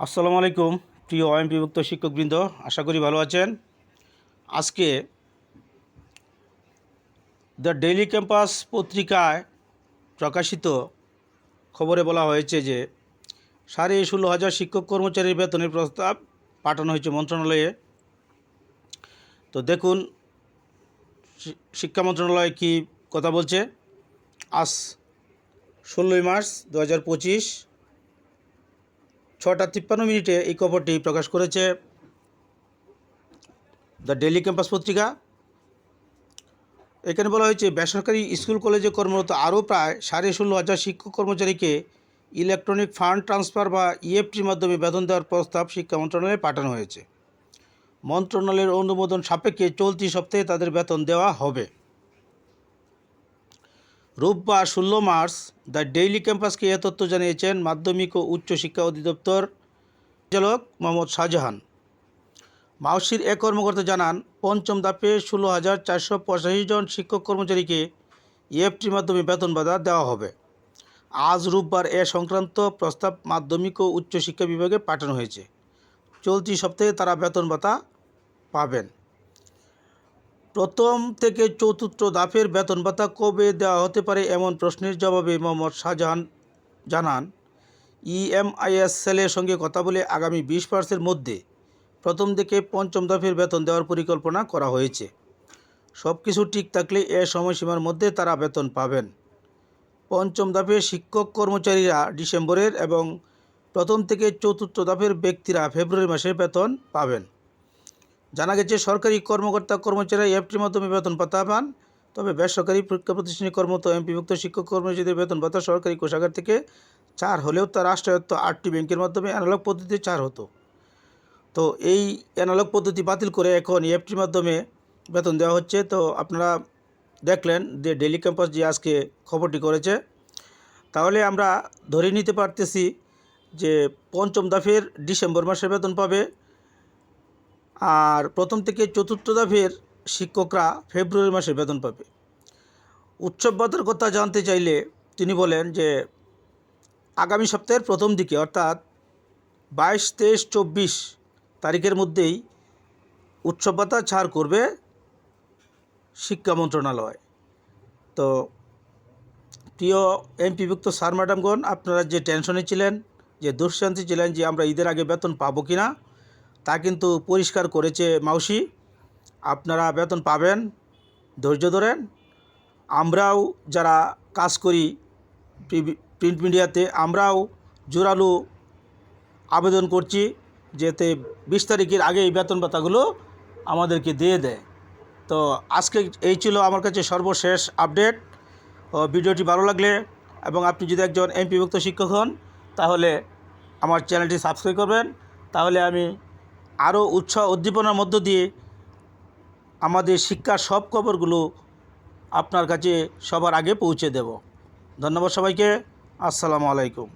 আসসালামু আলাইকুম প্রিয় বিভক্ত শিক্ষকবৃন্দ, আশা করি ভালো আছেন। আজকে দ্য ডেইলি ক্যাম্পাস পত্রিকায় প্রকাশিত খবরে বলা হয়েছে যে 16,500 শিক্ষক কর্মচারীর বেতনের প্রস্তাব পাঠানো হয়েছে মন্ত্রণালয়ে। তো দেখুন শিক্ষা মন্ত্রণালয় কি কথা বলছে। আজ 16ই মার্চ 2025 6:53 এই খবরটি প্রকাশ করেছে দ্য ডেইলি ক্যাম্পাস পত্রিকা। এখানে বলা হয়েছে বেসরকারি স্কুল কলেজে কর্মরত আরও প্রায় 16,500 শিক্ষক কর্মচারীকে ইলেকট্রনিক ফান্ড ট্রান্সফার বা ইএফটির মাধ্যমে বেতন দেওয়ার প্রস্তাব শিক্ষা মন্ত্রণালয়ে পাঠানো হয়েছে। মন্ত্রণালয়ের অনুমোদন সাপেক্ষে চলতি সপ্তাহে তাদের বেতন দেওয়া হবে। রোববার 16 মার্চ দ্য ডেইলি ক্যাম্পাসকে এ তথ্য জানিয়েছেন মাধ্যমিক ও উচ্চ শিক্ষা অধিদপ্তর পরিচালক মোহাম্মদ শাহজাহান। মাউসির এক কর্মকর্তা জানান, পঞ্চম ধাপে 16,485 জন শিক্ষক কর্মচারীকে ইএফটির মাধ্যমে বেতন ভাতা দেওয়া হবে। আজ রোববার এ সংক্রান্ত প্রস্তাব মাধ্যমিক ও উচ্চ শিক্ষা বিভাগে পাঠানো হয়েছে। চলতি সপ্তাহে তারা বেতন ভাতা পাবেন। প্রথম থেকে চতুর্থ ধাপের বেতন ভাতা কবে দেওয়া হতে পারে এমন প্রশ্নের জবাবে মোহাম্মদ শাহজাহান জানান, ইএমআইএস সেলের সঙ্গে কথা বলে আগামী 20 মার্চের মধ্যে প্রথম থেকে পঞ্চম ধাপের বেতন দেওয়ার পরিকল্পনা করা হয়েছে। সব কিছু ঠিক থাকলে এ সময়সীমার মধ্যে তারা বেতন পাবেন। পঞ্চম ধাপের শিক্ষক কর্মচারীরা ডিসেম্বরের এবং প্রথম থেকে চতুর্থ ধাপের ব্যক্তিরা ফেব্রুয়ারি মাসে বেতন পাবেন। জানা গেছে সরকারি কর্মকর্তা কর্মচারীরা ইএফটির মাধ্যমে বেতন ভাতা পান, তবে বেসরকারি শিক্ষা প্রতিষ্ঠানে কর্মরত এমপিভুক্ত শিক্ষক কর্মচারীদের বেতন ভাতা সরকারি কোষাগার থেকে 4 হলেও তা রাষ্ট্রায়ত্ত 8টি ব্যাংকের মাধ্যমে অ্যানালগ পদ্ধতিতে 4 হতো। তো এই অ্যানালগ পদ্ধতি বাতিল করে এখন ইএফটির মাধ্যমে বেতন দেওয়া হচ্ছে। তো আপনারা দেখলেন যে ডেইলি ক্যাম্পাস যে আজকে খবরটি করেছে, তাহলে আমরা ধরে নিতে পারতেছি যে পঞ্চম ধাপের ডিসেম্বর মাসে বেতন পাবে, আর প্রথম থেকে চতুর্থ ধাপের শিক্ষকরা ফেব্রুয়ারি মাসে বেতন পাবে। উৎসব ভাতার কথা জানতে চাইলে তিনি বলেন যে আগামী সপ্তাহের প্রথম দিকে অর্থাৎ 22, 23, 24 তারিখের মধ্যেই উৎসব ভাতা ছাড় করবে শিক্ষা মন্ত্রণালয়। তো প্রিয় এমপিভুক্ত স্যার ম্যাডামগণ, আপনারা যে টেনশনে ছিলেন, যে দুশ্চিন্তায় ছিলেন যে আমরা ঈদের আগে বেতন পাবো কি না, তা কিন্তু পরিষ্কার করেছে মাউসি। আপনারা বেতন পাবেন, ধৈর্য ধরেন। আমরাও যারা কাজ করি প্রিন্ট মিডিয়াতে, আমরাও জোরালো আবেদন করছি যাতে 20 তারিখের আগে এই বেতন ভাতাগুলো আমাদেরকে দিয়ে দেয়। তো আজকে এই ছিল আমার কাছে সর্বশেষ আপডেট। ভিডিওটি ভালো লাগলে এবং আপনি যদি একজন এমপিভুক্ত শিক্ষক হন তাহলে আমার চ্যানেলটি সাবস্ক্রাইব করবেন। তাহলে আমি আরও উৎসাহ উদ্দীপনার মধ্য দিয়ে আমাদের শিক্ষার সব খবরগুলো আপনার কাছে সবার আগে পৌঁছে দেব। ধন্যবাদ সবাইকে। আসসালামু আলাইকুম।